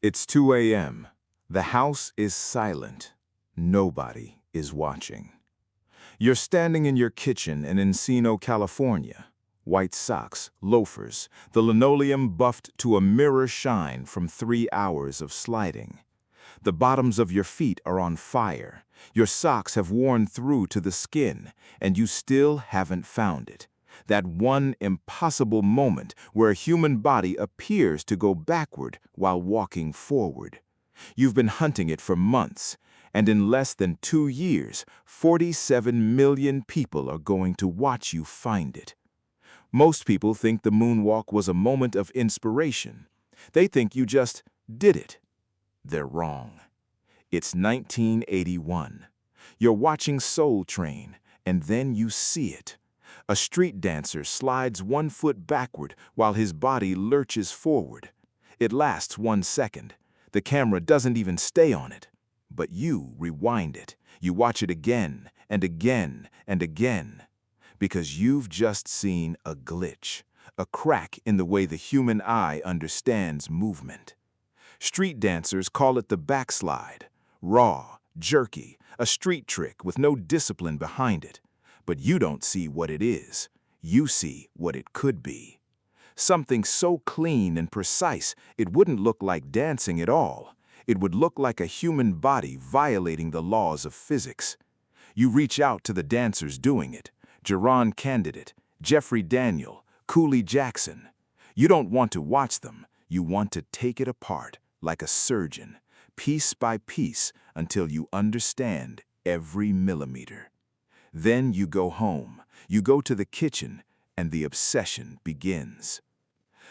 It's 2 a.m. The house is silent. Nobody is watching. You're standing in your kitchen in Encino, California. White socks, loafers, the linoleum buffed to a mirror shine from 3 hours of sliding. The bottoms of your feet are on fire. Your socks have worn through to the skin, and you still haven't found it. That one impossible moment where a human body appears to go backward while walking forward. You've been hunting it for months, and in less than 2 years, 47 million people are going to watch you find it. Most people think the moonwalk was a moment of inspiration. They think you just did it. They're wrong. It's 1981. You're watching Soul Train, and then you see it. A street dancer slides 1 foot backward while his body lurches forward. It lasts 1 second. The camera doesn't even stay on it. But you rewind it. You watch it again and again and again. Because you've just seen a glitch, a crack in the way the human eye understands movement. Street dancers call it the backslide. Raw, jerky, a street trick with no discipline behind it. But you don't see what it is. You see what it could be. Something so clean and precise it wouldn't look like dancing at all. It would look like a human body violating the laws of physics. You reach out to the dancers doing it. Jerron Candidate, Jeffrey Daniel, Cooley Jackson. You don't want to watch them. You want to take it apart like a surgeon, piece by piece, until you understand every millimeter. Then you go home, you go to the kitchen, and the obsession begins.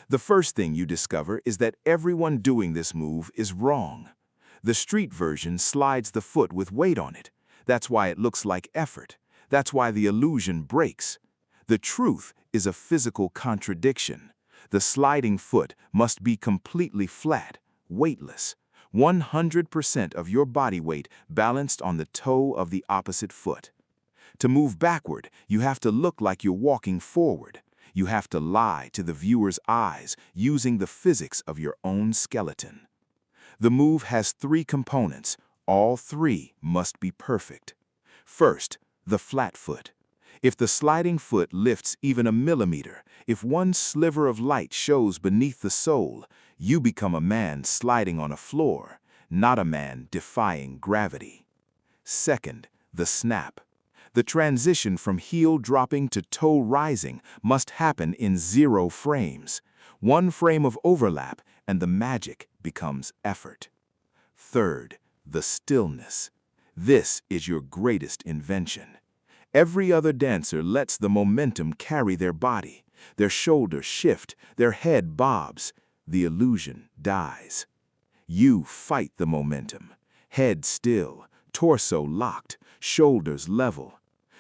The first thing you discover is that everyone doing this move is wrong. The street version slides the foot with weight on it. That's why it looks like effort. That's why the illusion breaks. The truth is a physical contradiction. The sliding foot must be completely flat, weightless. 100% of your body weight balanced on the toe of the opposite foot. To move backward, you have to look like you're walking forward. You have to lie to the viewer's eyes using the physics of your own skeleton. The move has 3 components. All 3 must be perfect. First, the flat foot. If the sliding foot lifts even a millimeter, if one sliver of light shows beneath the sole, you become a man sliding on a floor, not a man defying gravity. Second, the snap. The transition from heel dropping to toe rising must happen in 0 frames. 1 frame of overlap, and the magic becomes effort. Third, the stillness. This is your greatest invention. Every other dancer lets the momentum carry their body. Their shoulders shift, their head bobs. The illusion dies. You fight the momentum. Head still, torso locked, shoulders level.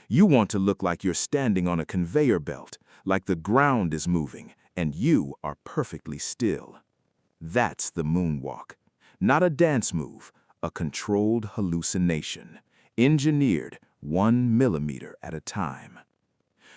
You want to look like you're standing on a conveyor belt, like the ground is moving, and you are perfectly still. That's the moonwalk. Not a dance move, a controlled hallucination, engineered 1 millimeter at a time.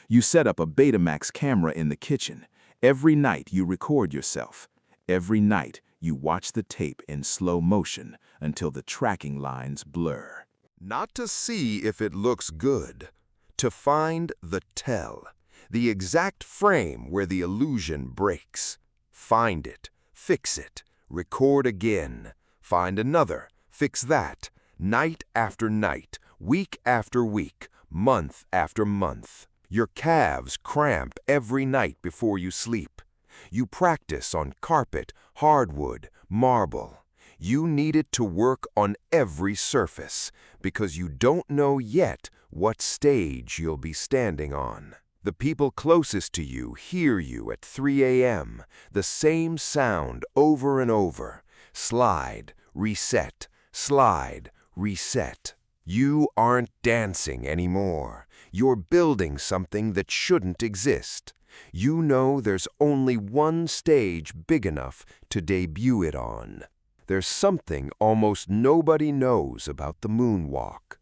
You set up a Betamax camera in the kitchen. Every night you record yourself. Every night you watch the tape in slow motion until the tracking lines blur. Not to see if it looks good, to find the tell, the exact frame where the illusion breaks. Find it, fix it, record again, find another, fix that, night after night, week after week, month after month. Your calves cramp every night before you sleep. You practice on carpet, hardwood, marble. You need it to work on every surface because you don't know yet what stage you'll be standing on. The people closest to you hear you at 3 a.m., the same sound over and over. Slide, reset, slide, reset. You aren't dancing anymore. You're building something that shouldn't exist. You know there's only one stage big enough to debut it on. There's something almost nobody knows about the moonwalk.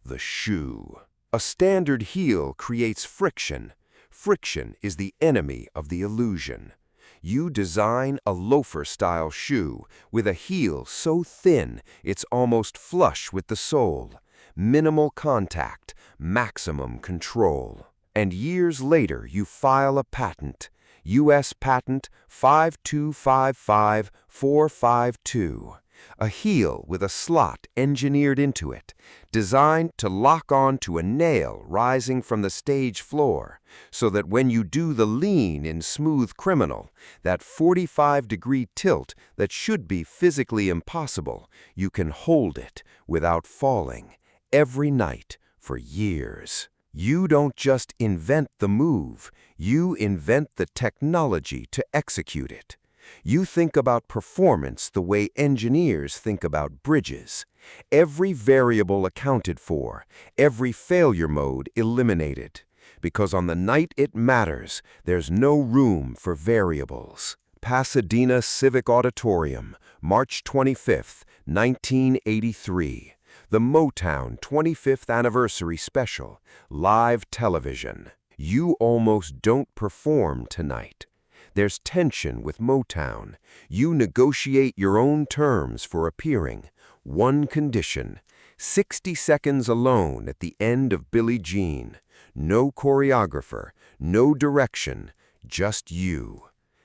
The shoe. A standard heel creates friction. Friction is the enemy of the illusion. You design a loafer-style shoe with a heel so thin it's almost flush with the sole. Minimal contact, maximum control. And years later, you file a patent. U.S. Patent 5255452. A heel with a slot engineered into it, designed to lock on to a nail rising from the stage floor, so that when you do the lean in Smooth Criminal, that 45-degree tilt that should be physically impossible, you can hold it without falling, every night for years. You don't just invent the move, you invent the technology to execute it. You think about performance the way engineers think about bridges. Every variable accounted for, every failure mode eliminated. Because on the night it matters, there's no room for variables. Pasadena Civic Auditorium, March 25, 1983. The Motown 25th Anniversary Special, live television. You almost don't perform tonight. There's tension with Motown. You negotiate your own terms for appearing. One condition: 60 seconds alone at the end of Billie Jean. No choreographer, no direction, just you.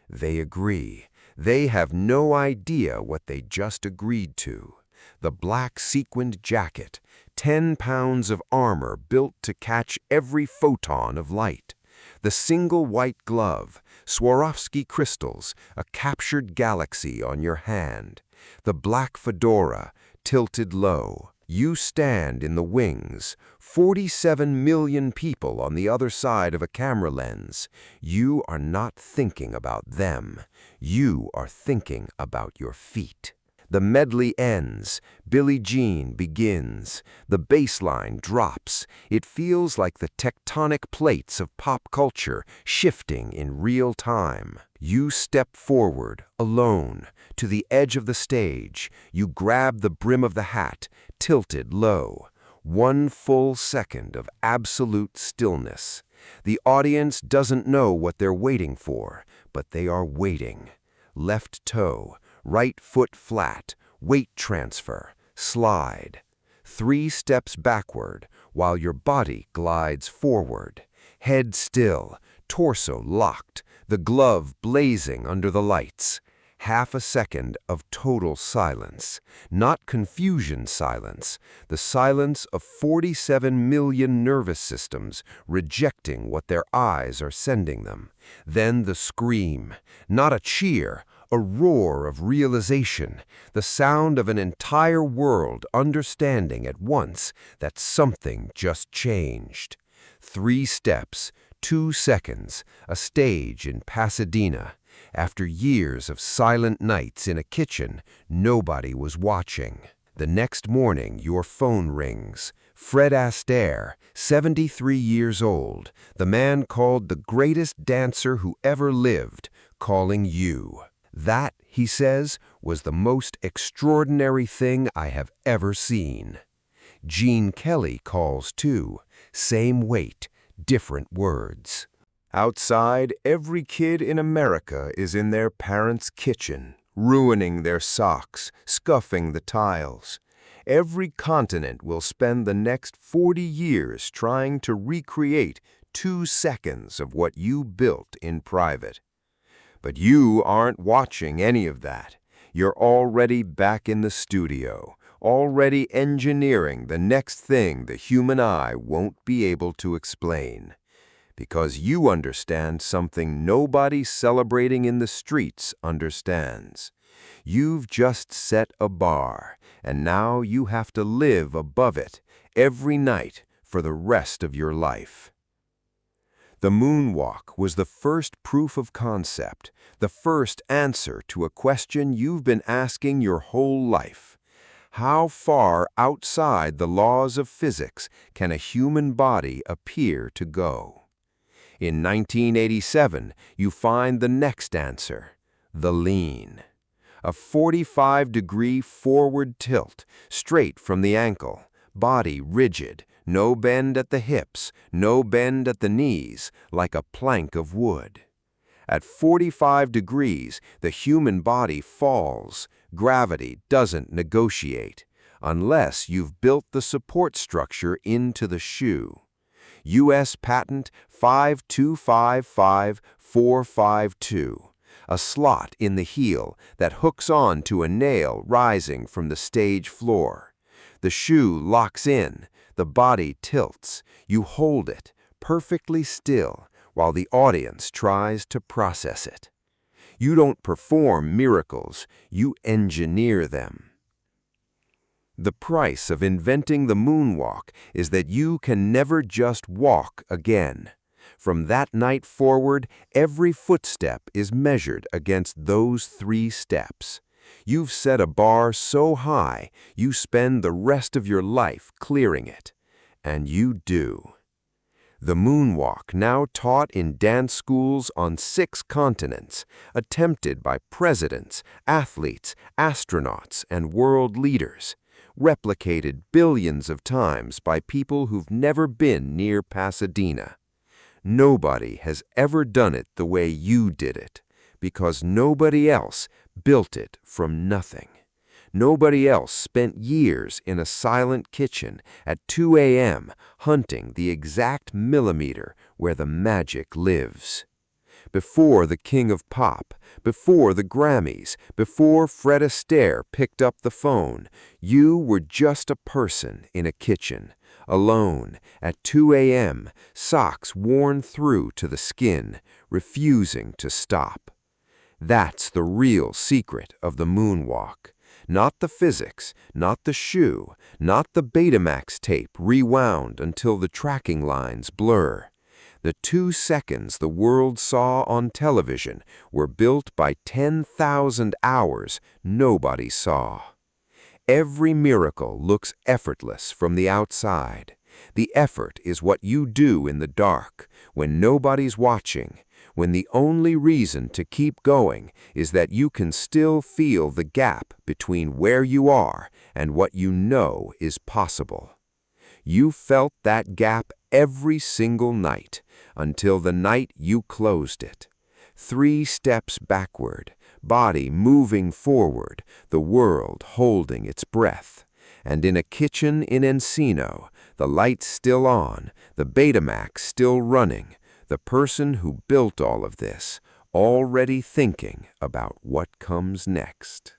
They agree. They have no idea what they just agreed to. The black sequined jacket, 10 pounds of armor built to catch every photon of light. The single white glove, Swarovski crystals, a captured galaxy on your hand. The black fedora, tilted low. You stand in the wings, 47 million people on the other side of a camera lens. You are not thinking about them. You are thinking about your feet. The medley ends. Billie Jean begins. The bass line drops. It feels like the tectonic plates of pop culture shifting in real time. You step forward, alone, to the edge of the stage. You grab the brim of the hat, tilted low. 1 full second of absolute stillness. The audience doesn't know what they're waiting for, but they are waiting. Left toe, right foot flat, weight transfer, slide. 3 steps backward while your body glides forward. Head still, torso locked, the glove blazing under the lights. Half a second of total silence. Not confusion silence, the silence of 47 million nervous systems rejecting what their eyes are sending them. Then the scream, not a cheer, a roar of realization, the sound of an entire world understanding at once that something just changed. 3 steps, 2 seconds, a stage in Pasadena. After years of silent nights in a kitchen, nobody was watching. The next morning, your phone rings. Fred Astaire, 73 years old, the man called the greatest dancer who ever lived, calling you. That, he says, was the most extraordinary thing I have ever seen. Gene Kelly calls too. Same weight, different words. Outside, every kid in America is in their parents' kitchen, ruining their socks, scuffing the tiles. Every continent will spend the next 40 years trying to recreate 2 seconds of what you built in private. But you aren't watching any of that. You're already back in the studio, already engineering the next thing the human eye won't be able to explain. Because you understand something nobody celebrating in the streets understands. You've just set a bar, and now you have to live above it every night for the rest of your life. The Moonwalk was the first proof of concept, the first answer to a question you've been asking your whole life. How far outside the laws of physics can a human body appear to go? In 1987, you find the next answer, the lean. A 45-degree forward tilt, straight from the ankle, body rigid, no bend at the hips, no bend at the knees, like a plank of wood. At 45 degrees, the human body falls. Gravity doesn't negotiate, unless you've built the support structure into the shoe. U.S. Patent 5255452. A slot in the heel that hooks on to a nail rising from the stage floor. The shoe locks in, the body tilts, you hold it, perfectly still, while the audience tries to process it. You don't perform miracles, you engineer them. The price of inventing the moonwalk is that you can never just walk again. From that night forward, every footstep is measured against those 3 steps. You've set a bar so high, you spend the rest of your life clearing it. And you do. The moonwalk, now taught in dance schools on 6 continents, attempted by presidents, athletes, astronauts, and world leaders, replicated billions of times by people who've never been near Pasadena. Nobody has ever done it the way you did it, because nobody else built it from nothing. Nobody else spent years in a silent kitchen at 2 a.m. hunting the exact millimeter where the magic lives. Before the king of pop, before the Grammys, before Fred Astaire picked up the phone, you were just a person in a kitchen, alone, at 2 a.m., socks worn through to the skin, refusing to stop. That's the real secret of the moonwalk. Not the physics, not the shoe, not the Betamax tape rewound until the tracking lines blur. The 2 seconds the world saw on television were built by 10,000 hours nobody saw. Every miracle looks effortless from the outside. The effort is what you do in the dark, when nobody's watching, when the only reason to keep going is that you can still feel the gap between where you are and what you know is possible. You felt that gap every single night, until the night you closed it. 3 steps backward, body moving forward, the world holding its breath. And in a kitchen in Encino, the lights still on, the Betamax still running, the person who built all of this, already thinking about what comes next.